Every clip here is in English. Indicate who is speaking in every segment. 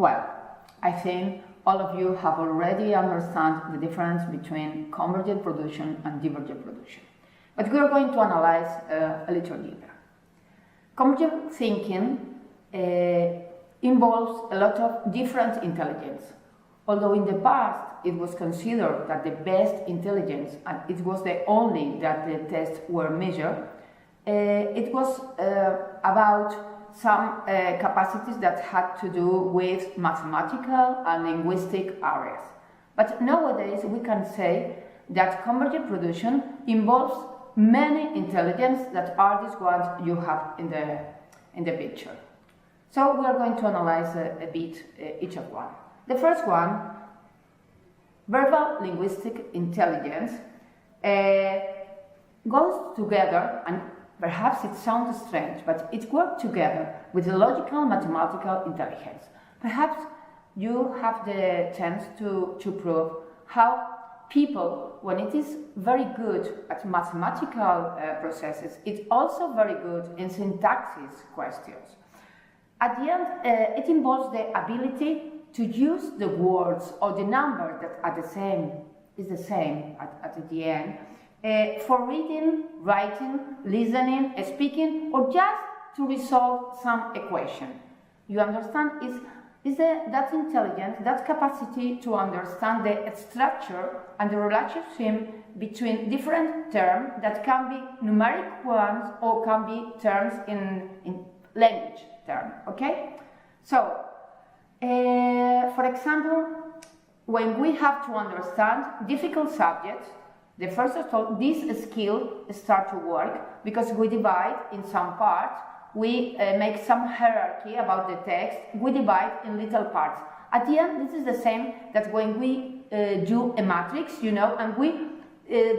Speaker 1: Well, I think all of you have already understand the difference between convergent production and divergent production. But we are going to analyze a little deeper. Convergent thinking involves a lot of different intelligence. Although in the past it was considered that the best intelligence, and it was the only that the tests were measured, it was about some capacities that had to do with mathematical and linguistic areas. But nowadays we can say that convergent production involves many intelligence that are these ones you have in the picture. So we are going to analyze a bit each of one. The first one, verbal linguistic intelligence, goes together, and perhaps it sounds strange, but it works together with the logical mathematical intelligence. Perhaps you have the chance to prove how people, when it is very good at mathematical processes, it's also very good in syntacsis questions. At the end, it involves the ability to use the words or the number that are the same at the end for reading, writing, listening, speaking, or just to resolve some equation. You understand? Is that intelligence, that capacity to understand the structure and the relationship between different terms that can be numeric ones or can be terms in language terms, okay? So, for example, when we have to understand difficult subjects, the first of all, this skill starts to work because we divide in some parts, we make some hierarchy about the text, we divide in little parts. At the end, this is the same that when we do a matrix, you know, and we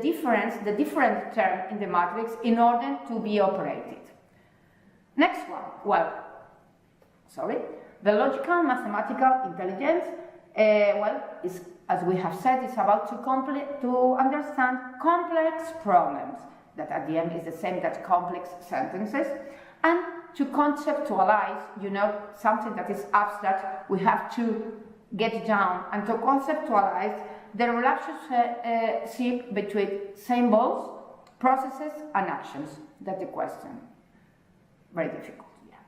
Speaker 1: difference the different terms in the matrix in order to be operated. Next one, the logical mathematical intelligence, is, as we have said, is about to understand complex problems, that at the end is the same as complex sentences, and to conceptualize, you know, something that is abstract, we have to get down and to conceptualize the relationship between symbols, processes, and actions. That's the question. Very difficult, yeah.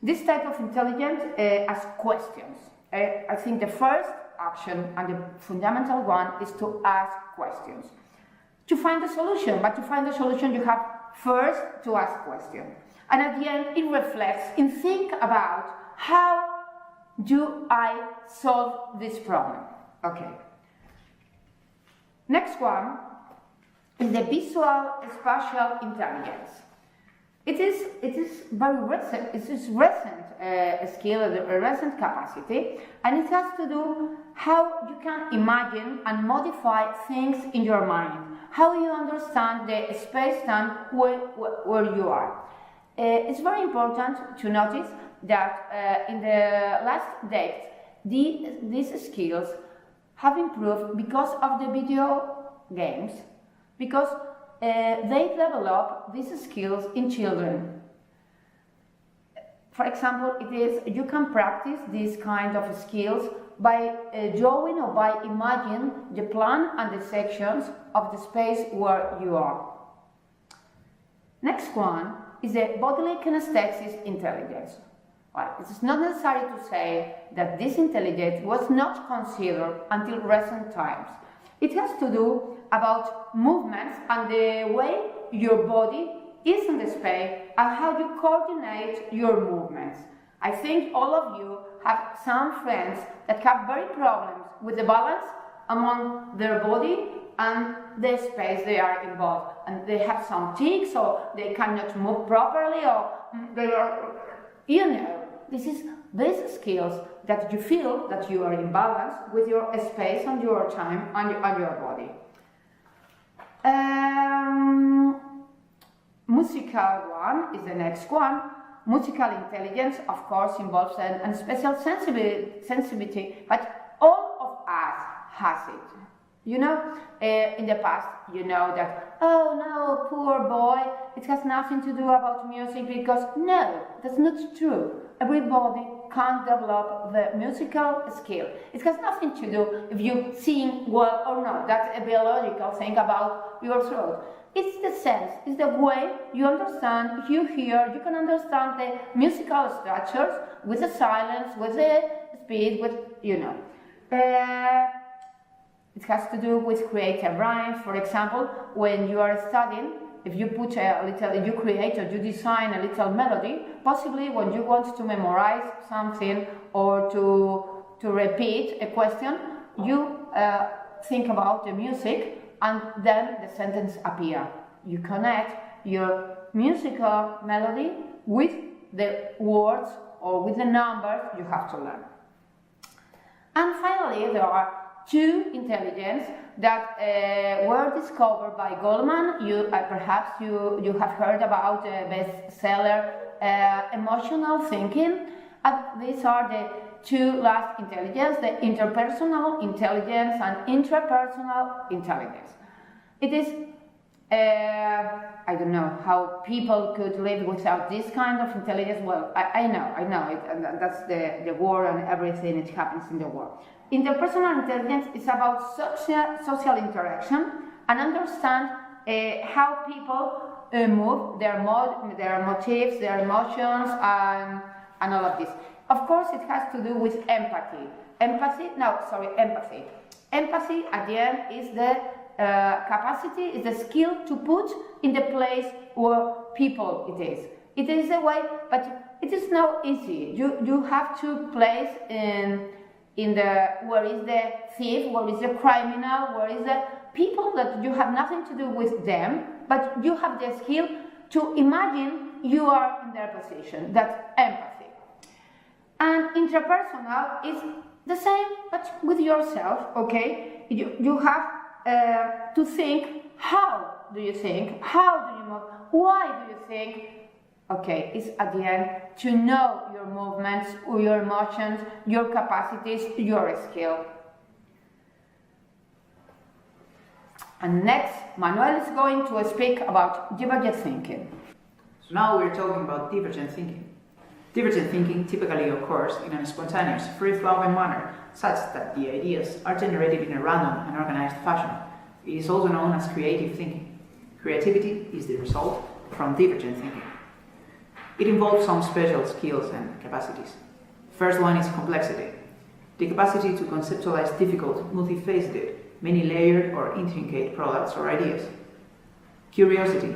Speaker 1: This type of intelligence asks questions. I think the first action and the fundamental one is to ask questions. To find the solution, but to find the solution you have first to ask questions. And at the end it reflects and think about how do I solve this problem. Okay. Next one is the visual spatial intelligence. It is very recent. It is recent skill, a recent capacity, and it has to do how you can imagine and modify things in your mind. How you understand the space-time where you are. It's very important to notice that in the last decade, these skills have improved because of the video games, because they develop these skills in children. For example, you can practice these kind of skills by drawing or by imagining the plan and the sections of the space where you are. Next one is the bodily kinesthetic intelligence. Well, it is not necessary to say that this intelligence was not considered until recent times. It has to do about movements and the way your body is in the space and how you coordinate your movements. I think all of you have some friends that have very problems with the balance among their body and the space they are involved, and they have some tics or they cannot move properly, or they are, you know, this is these skills that you feel that you are in balance with your space and your time and your body. Musical one is the next one. Musical intelligence, of course, involves a special sensibility, but all of us has it. You know, in the past, you know that, oh no, poor boy, it has nothing to do about music, because no, that's not true. Everybody can develop the musical skill. It has nothing to do if you sing well or not. That's a biological thing about your throat. It's the sense, it's the way you understand, you hear, you can understand the musical structures with the silence, with the speed, with, you know. It has to do with creative rhymes. For example, when you are studying, if you put if you create or you design a little melody, possibly when you want to memorize something or to repeat a question, you think about the music and then the sentence appears. You connect your musical melody with the words or with the numbers you have to learn. And finally, there are two intelligences that were discovered by Goldman. Perhaps you have heard about the bestseller Emotional Thinking. And these are the two last intelligences, the interpersonal intelligence and intrapersonal intelligence. It is, I don't know how people could live without this kind of intelligence. Well, I know, that's the war and everything that happens in the world. Interpersonal intelligence is about social interaction and understand how people move, their motives, their emotions, and all of this. Of course, it has to do with empathy. Empathy, at the end, is the capacity, is the skill to put in the place where people it is. It is a way, but it is not easy. You have to place in the where is the thief, where is the criminal, where is the people that you have nothing to do with them, but you have the skill to imagine you are in their position. That's empathy. And intrapersonal is the same, but with yourself, okay? You have to think, how do you think? How do you move? Why do you think? Okay, it's at the end to know your movements, your emotions, your capacities, your skill. And next, Manuel is going to speak about divergent thinking.
Speaker 2: So now we're talking about divergent thinking. Divergent thinking typically occurs in a spontaneous, free-flowing manner, such that the ideas are generated in a random and organized fashion. It is also known as creative thinking. Creativity is the result from divergent thinking. It involves some special skills and capacities. First one is complexity. The capacity to conceptualize difficult, multifaceted, many-layered or intricate products or ideas. Curiosity.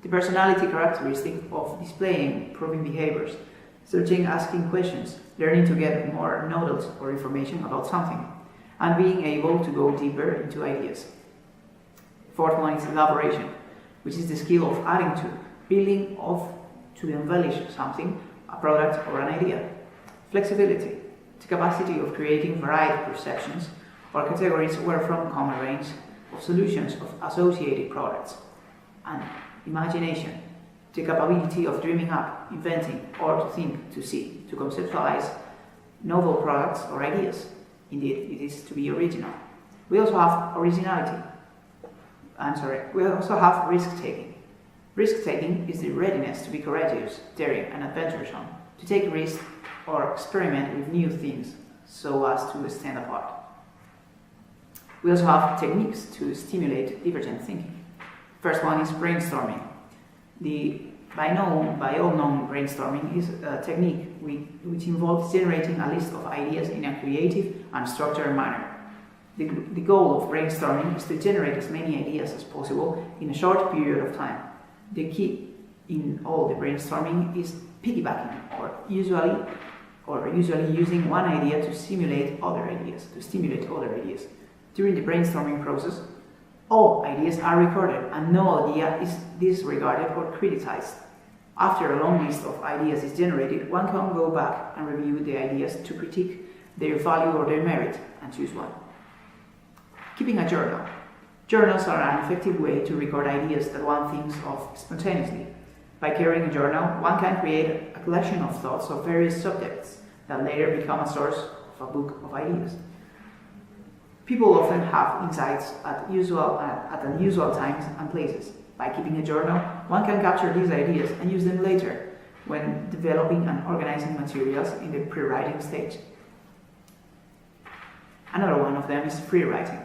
Speaker 2: The personality characteristic of displaying, proving behaviors, searching, asking questions, learning to get more knowledge or information about something, and being able to go deeper into ideas. Fourth one is elaboration, which is the skill of adding to, building of, to embellish something, a product or an idea. Flexibility, the capacity of creating varied perceptions or categories wherefrom come a range of solutions of associated products. And imagination, the capability of dreaming up, inventing, or to think, to see, to conceptualize novel products or ideas. Indeed, it is to be original. We also have originality. We also have risk-taking. Risk-taking is the readiness to be courageous, daring, and adventuresome, to take risks or experiment with new things so as to stand apart. We also have techniques to stimulate divergent thinking. First one is brainstorming. The by all known brainstorming is a technique which involves generating a list of ideas in a creative and structured manner. The goal of brainstorming is to generate as many ideas as possible in a short period of time. The key in all the brainstorming is piggybacking, or usually using one idea to stimulate other ideas. During the brainstorming process, all ideas are recorded and no idea is disregarded or criticized. After a long list of ideas is generated, one can go back and review the ideas to critique their value or their merit and choose one. Keeping a journal. Journals are an effective way to record ideas that one thinks of spontaneously. By carrying a journal, one can create a collection of thoughts of various subjects that later become a source of a book of ideas. People often have insights at unusual times and places. By keeping a journal, one can capture these ideas and use them later when developing and organizing materials in the pre-writing stage. Another one of them is free writing.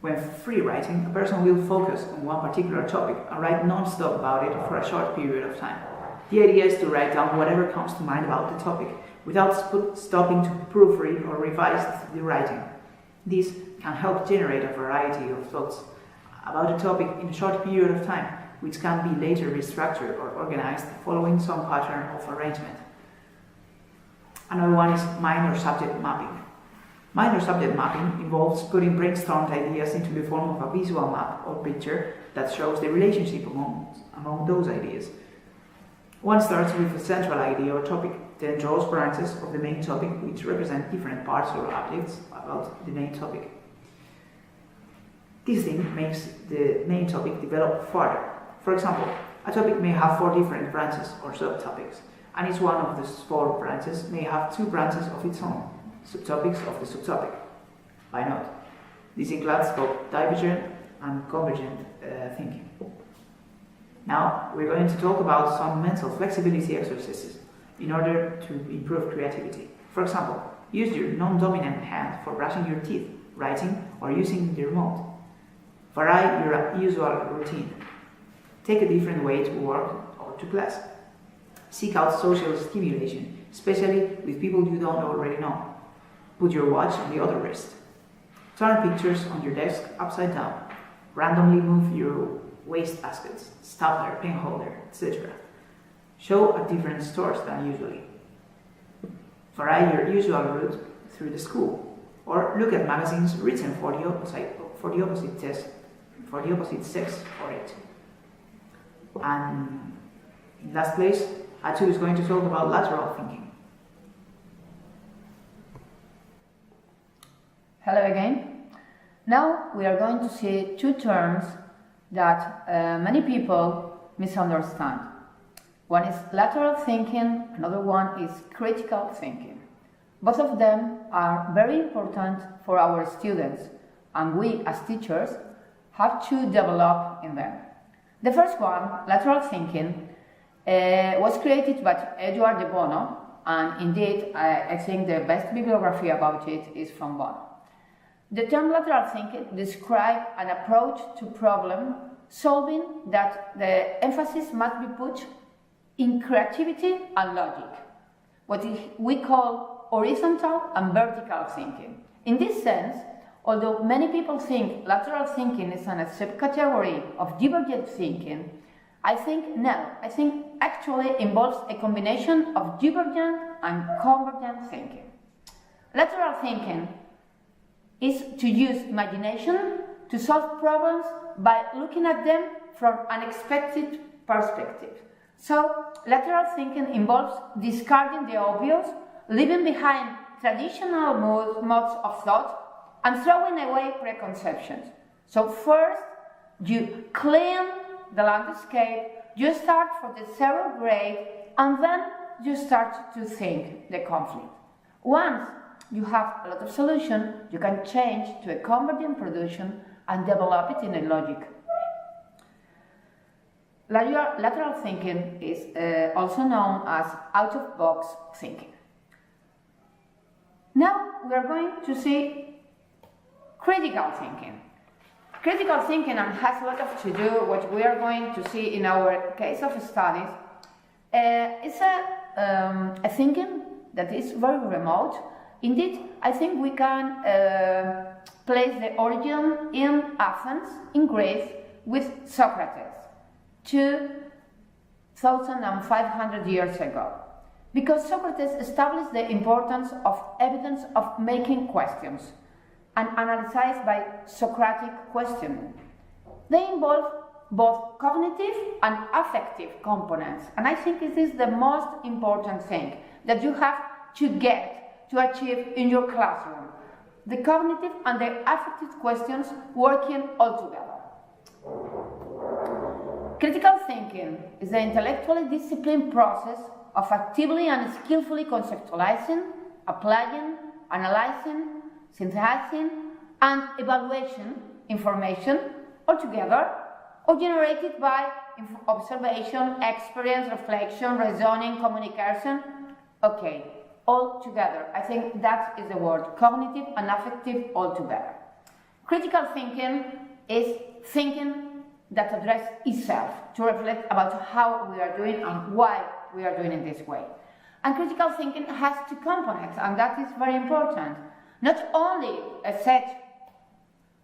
Speaker 2: When free writing, a person will focus on one particular topic and write non-stop about it for a short period of time. The idea is to write down whatever comes to mind about the topic without stopping to proofread or revise the writing. This can help generate a variety of thoughts about a topic in a short period of time, which can be later restructured or organized following some pattern of arrangement. Another one is mind or subject mapping. Mind or subject mapping involves putting brainstormed ideas into the form of a visual map or picture that shows the relationship among those ideas. One starts with a central idea or topic, then draws branches of the main topic which represent different parts or objects about the main topic. This thing makes the main topic develop further. For example, a topic may have 4 different branches or subtopics, and each one of these 4 branches may have 2 branches of its own, subtopics of the subtopic. Why not? This includes both divergent and convergent thinking. Now, we're going to talk about some mental flexibility exercises in order to improve creativity. For example, use your non-dominant hand for brushing your teeth, writing, or using the remote. Vary your usual routine. Take a different way to work or to class. Seek out social stimulation, especially with people you don't already know. Put your watch on the other wrist. Turn pictures on your desk upside down. Randomly move your wastebaskets, stapler, pen holder, etc. Show at different stores than usually. Vary your usual route through the school, or look at magazines written for the opposite sex or it. And in last place, Atu is going to talk about lateral thinking.
Speaker 1: Hello again. Now we are going to see 2 terms that many people misunderstand. One is lateral thinking, another one is critical thinking. Both of them are very important for our students, and we as teachers have to develop in them. The first one, lateral thinking, was created by Edward de Bono, and indeed I think the best bibliography about it is from Bono. The term lateral thinking describes an approach to problem solving that the emphasis must be put in creativity and logic, what we call horizontal and vertical thinking. In this sense, although many people think lateral thinking is a subcategory of divergent thinking, I think no. I think actually involves a combination of divergent and convergent thinking. Lateral thinking is to use imagination to solve problems by looking at them from an unexpected perspective. So, lateral thinking involves discarding the obvious, leaving behind traditional modes of thought, and throwing away preconceptions. So first, you clean the landscape, you start for the 0 grade, and then you start to think the conflict. Once you have a lot of solution, you can change to a convergent production and develop it in a logic way. Lateral thinking is also known as out-of-box thinking. Now we are going to see critical thinking. Critical thinking has a lot to do what we are going to see in our case of studies. It's a thinking that is very remote. Indeed, I think we can place the origin in Athens, in Greece, with Socrates, 2,500 years ago. Because Socrates established the importance of evidence of making questions and analyzed by Socratic questioning. They involve both cognitive and affective components, and I think this is the most important thing that you have to get to achieve in your classroom. The cognitive and the affective questions working all together. Critical thinking is the intellectually disciplined process of actively and skillfully conceptualizing, applying, analyzing, synthesizing, and evaluating information altogether or generated by observation, experience, reflection, reasoning, communication. Okay, all together. I think that is the word, cognitive and affective all together. Critical thinking is thinking that addresses itself, to reflect about how we are doing and why we are doing it this way. And critical thinking has two components, and that is very important. Not only a set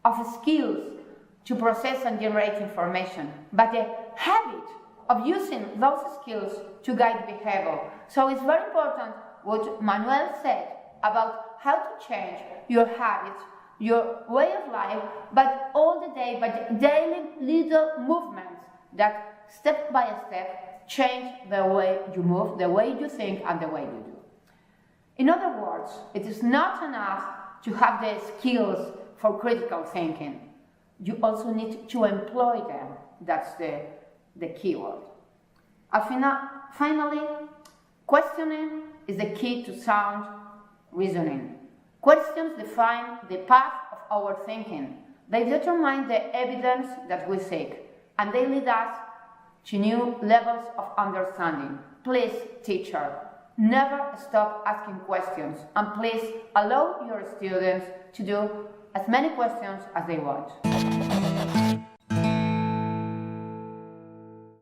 Speaker 1: of skills to process and generate information, but a habit of using those skills to guide behavior. So it's very important what Manuel said about how to change your habits, your way of life, but all the day, but daily little movements that step by step change the way you move, the way you think, and the way you do. In other words, it is not enough to have the skills for critical thinking. You also need to employ them. That's the key word. Finally, questioning is the key to sound reasoning. Questions define the path of our thinking. They determine the evidence that we seek, and they lead us to new levels of understanding. Please, teacher, never stop asking questions, and please allow your students to do as many questions as they want.